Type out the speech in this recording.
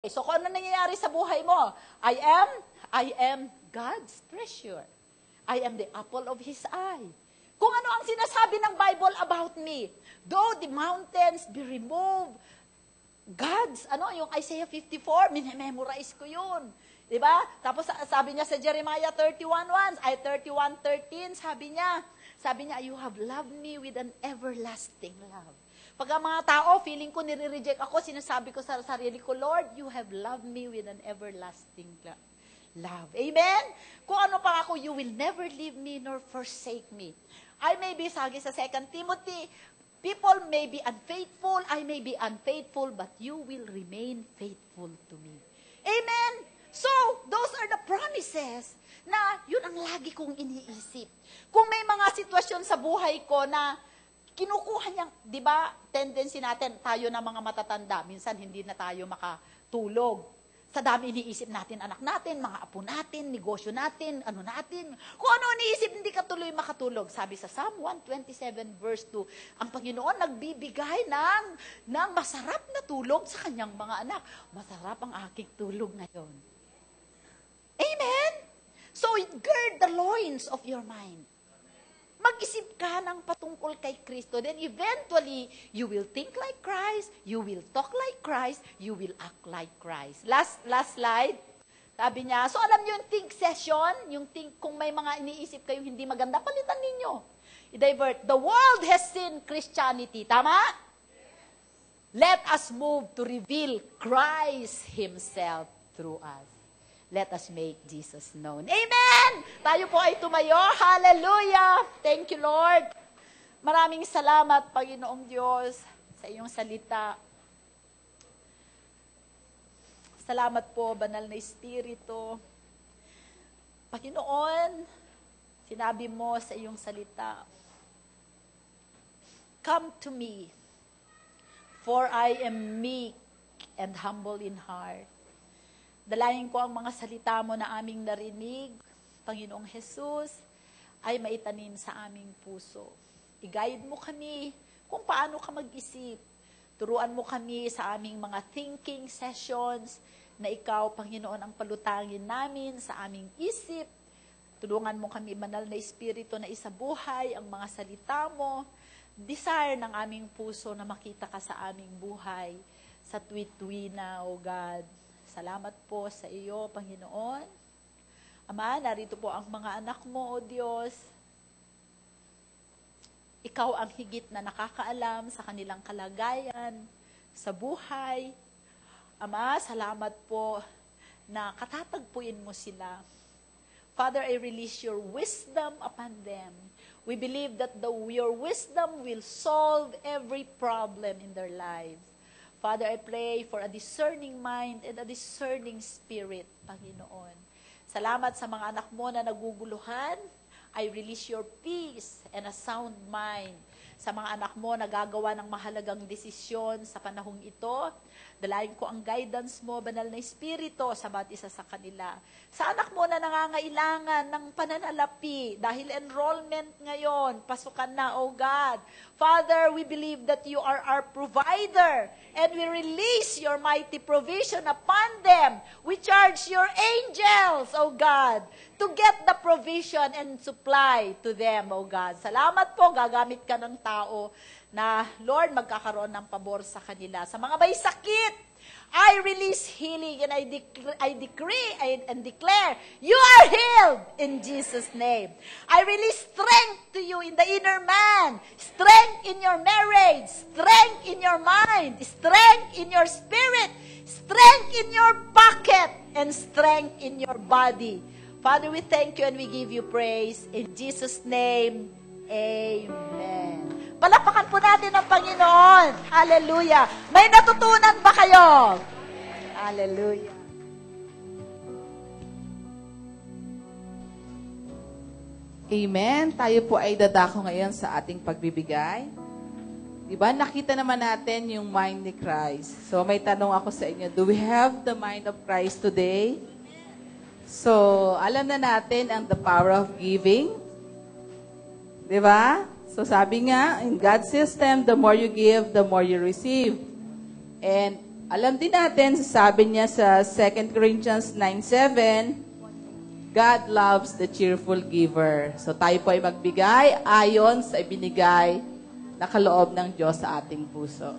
So kung ano nangyayari sa buhay mo, I am God's treasure. I am the apple of His eye. Kung ano ang sinasabi ng Bible about me, though the mountains be removed, yung Isaiah 54, memorize ko yun. Diba? Tapos sabi niya sa Jeremiah 31:13, sabi niya, you have loved me with an everlasting love. Pag ang mga tao, feeling ko nire-reject ako, sinasabi ko sa sarili ko, Lord, you have loved me with an everlasting love. Amen? Kung ano pa ako, you will never leave me nor forsake me. I may be, sabi sa 2 Timothy, people may be unfaithful, I may be unfaithful, but you will remain faithful to me. Amen? So, those are the promises na yun ang lagi kong iniisip. Kung may mga sitwasyon sa buhay ko na kinukuha niyang, di ba, tendency natin, tayo na mga matatanda, minsan hindi na tayo makatulog. Sa dami iniisip natin, anak natin, mga apo natin, negosyo natin, ano natin. Kung ano iniisip, hindi ka tuloy makatulog. Sabi sa Psalm 127 verse 2, ang Panginoon nagbibigay ng masarap na tulog sa kanyang mga anak. Masarap ang aking tulog ngayon. Amen? So, gird the loins of your mind. Mag-isip ka ng patungkol kay Kristo. Then eventually, you will think like Christ, you will talk like Christ, you will act like Christ. Last slide. Sabi niya, so alam niyo yung think session, kung may mga iniisip kayong hindi maganda, palitan ninyo. I-divert. The world has seen Christianity. Tama? Let us move to reveal Christ Himself through us. Let us make Jesus known. Amen! Tayo po ay tumayo. Hallelujah! Thank you, Lord. Maraming salamat, Panginoong Diyos, sa iyong salita. Salamat po, Banal na Espiritu. Panginoon, sinabi mo sa iyong salita, come to me, for I am meek and humble in heart. Dalayan ko ang mga salita mo na aming narinig, Panginoong Jesus, ay maitanim sa aming puso. I-guide mo kami kung paano ka mag-isip. Turuan mo kami sa aming mga thinking sessions na ikaw, Panginoon, ang palutangin namin sa aming isip. Tulungan mo kami, Banal na Espiritu, na isabuhay ang mga salita mo. Desire ng aming puso na makita ka sa aming buhay sa tuwi-tuwi na, O God. Salamat po sa iyo, Panginoon. Ama, narito po ang mga anak mo, O Diyos. Ikaw ang higit na nakakaalam sa kanilang kalagayan, sa buhay. Ama, salamat po na katatagpuin mo sila. Father, I release your wisdom upon them. We believe that your wisdom will solve every problem in their lives. Father, I pray for a discerning mind and a discerning spirit, Panginoon. Salamat sa mga anak mo na naguguluhan. I release your peace and a sound mind. Sa mga anak mo na gagawa ng mahalagang desisyon sa panahong ito, dalayan ko ang guidance mo, Banal na Espiritu, sa bawat isa sa kanila. Sa anak mo na nangangailangan ng pananalapi, dahil enrollment ngayon, pasukan na, O God. Father, we believe that you are our provider, and we release your mighty provision upon them. We charge your angels, O God, to get the provision and supply to them, O God. Salamat po, gagamit ka ng tao na, Lord, magkakaroon ng pabor sa kanila. Sa mga may sakit, I release healing and I decree and declare, you are healed in Jesus' name. I release strength to you in the inner man, strength in your marriage, strength in your mind, strength in your spirit, strength in your pocket, and strength in your body. Father, we thank you and we give you praise. In Jesus' name, amen. Palapakan po natin ang Panginoon. Hallelujah. May natutunan ba kayo? Hallelujah. Amen. Tayo po ay dadako ngayon sa ating pagbibigay. Diba? Nakita naman natin yung mind ni Christ. So may tanong ako sa inyo, do we have the mind of Christ today? So, alam na natin ang the power of giving. Diba? So sabi nga, in God's system, the more you give, the more you receive. And Alam din natin, sabi niya sa 2 Corinthians 9:7, God loves the cheerful giver. So tayo po ay magbigay ayon sa ibinigay na kaloob ng Diyos sa ating puso.